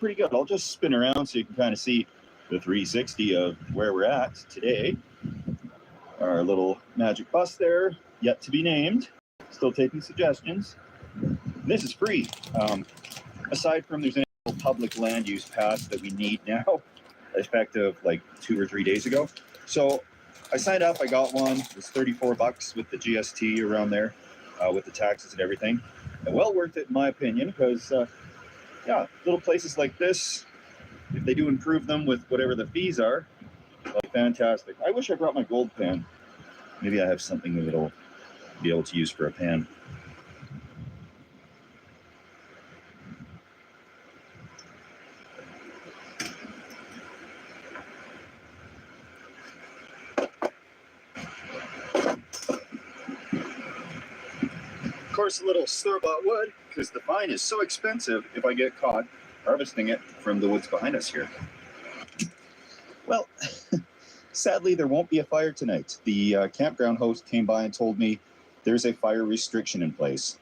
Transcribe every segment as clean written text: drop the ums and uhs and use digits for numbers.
pretty good. I'll just spin around so you can kind of see the 360 of where we're at today. Our little magic bus there, yet to be named. Still taking suggestions. This is free. Aside from there's an public land use pass that we need now, effective like 2 or 3 days ago. So I signed up, I got one. It was $34 with the GST around there, with the taxes and everything. And well worth it in my opinion, because yeah, little places like this, if they do improve them with whatever the fees are, like fantastic. I wish I brought my gold pen. Maybe I have something that it'll be able to use for a pen. Of course, a little store-bought wood, because the fine is so expensive if I get caught harvesting it from the woods behind us here. Well, sadly, there won't be a fire tonight. The campground host came by and told me there's a fire restriction in place.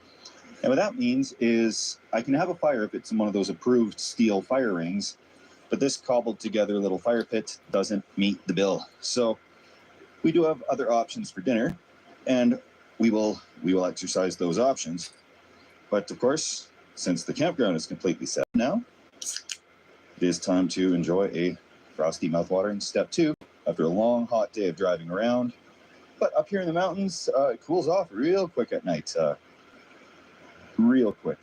And what that means is I can have a fire if it's in one of those approved steel fire rings, but this cobbled together little fire pit doesn't meet the bill. So we do have other options for dinner, and we will exercise those options. But of course, since the campground is completely set now, it is time to enjoy a frosty mouthwatering step 2 after a long hot day of driving around. But up here in the mountains, it cools off real quick at night, real quick.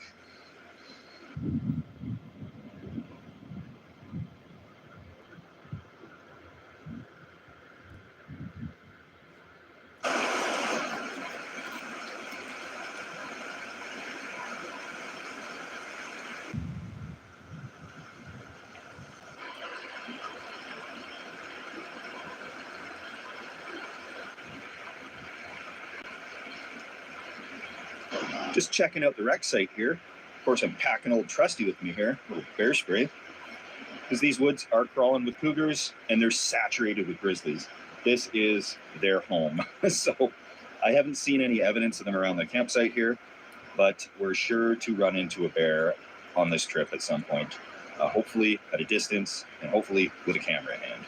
Just checking out the wreck site here. Of course, I'm packing old Trusty with me here, a little bear spray, because these woods are crawling with cougars and they're saturated with grizzlies. This is their home. So I haven't seen any evidence of them around the campsite here, but we're sure to run into a bear on this trip at some point, hopefully at a distance and hopefully with a camera in hand.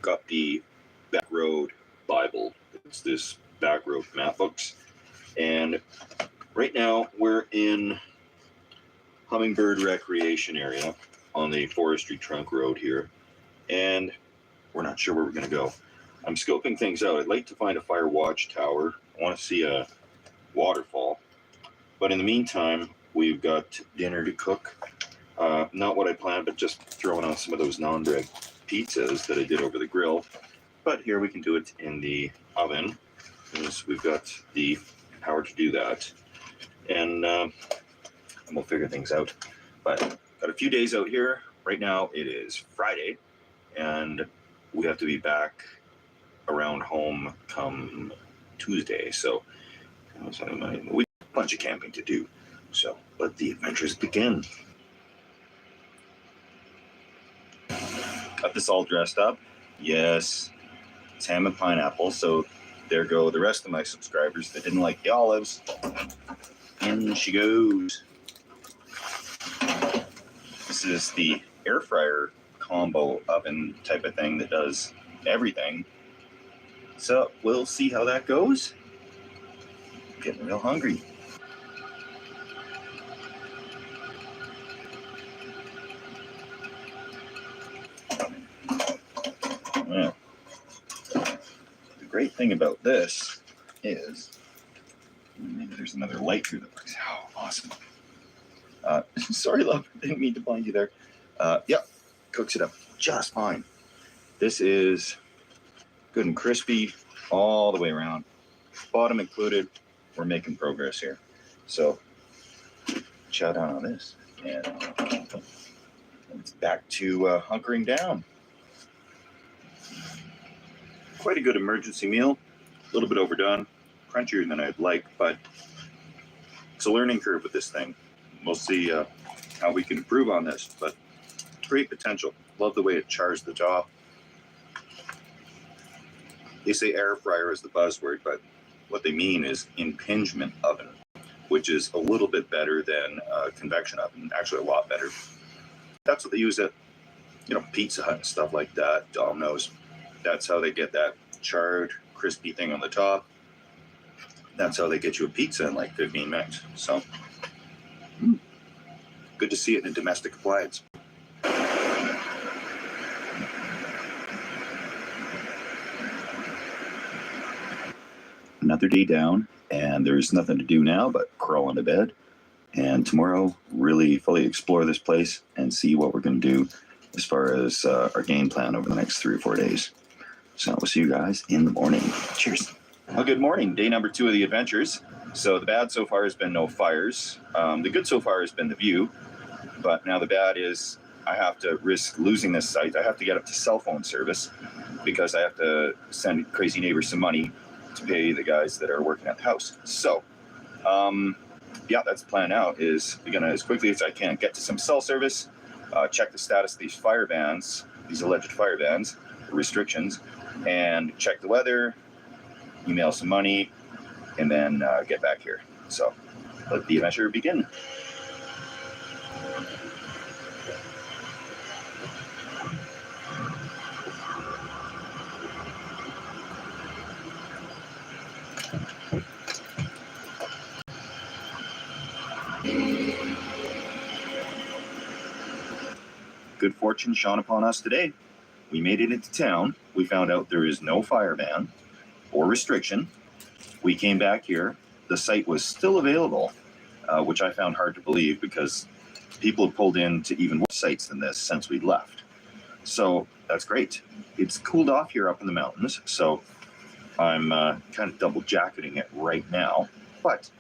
Got the back road Bible. It's this back road map books, and right now we're in Hummingbird Recreation Area on the Forestry Trunk Road here, and we're not sure where we're going to go. I'm scoping things out. I'd like to find a fire watch tower. I want to see a waterfall, but in the meantime we've got dinner to cook. Not what I planned, but just throwing on some of those non-bread pizzas that I did over the grill. But here we can do it in the oven, because we've got the power to do that. And we'll figure things out. But got a few days out here. Right now it is Friday, and we have to be back around home come Tuesday. So we have a bunch of camping to do. So let the adventures begin. Got this all dressed up. Yes. It's ham and pineapple, so there go the rest of my subscribers that didn't like the olives. In she goes. This is the air fryer combo oven type of thing that does everything. So we'll see how that goes. Getting real hungry. Well, great thing about this is maybe there's another light here that works. Oh, awesome. Sorry, love, didn't mean to blind you there. Yep, cooks it up just fine. This is good and crispy all the way around, bottom included. We're making progress here. So chow down on this, and it's back to hunkering down. Quite a good emergency meal, a little bit overdone, crunchier than I'd like, but it's a learning curve with this thing. We'll see how we can improve on this, but great potential. Love the way it chars the top. They say air fryer is the buzzword, but what they mean is impingement oven. which is a little bit better than a convection oven, actually a lot better. That's what they use at, Pizza Hut and stuff like that, Domino's. That's how they get that charred, crispy thing on the top. That's how they get you a pizza in like 15 minutes. So, good to see it in domestic appliance. Another day down, and there's nothing to do now but crawl into bed. And tomorrow, really fully explore this place and see what we're going to do as far as our game plan over the next 3 or 4 days. So we'll see you guys in the morning. Cheers. Well, good morning. Day number 2 of the adventures. So the bad so far has been no fires. The good so far has been the view. But now the bad is I have to risk losing this site. I have to get up to cell phone service because I have to send crazy neighbors some money to pay the guys that are working at the house. So, yeah, that's the plan now, is we're going to, as quickly as I can, get to some cell service, check the status of these fire bans, these alleged fire bans, restrictions, and check the weather, email some money, and then get back here. So let the adventure begin. Good fortune shone upon us today. We made it into town. We found out there is no fire ban or restriction. We came back here. The site was still available, which I found hard to believe because people have pulled in to even worse sites than this since we left. So that's great. It's cooled off here up in the mountains, so I'm kind of double jacketing it right now. But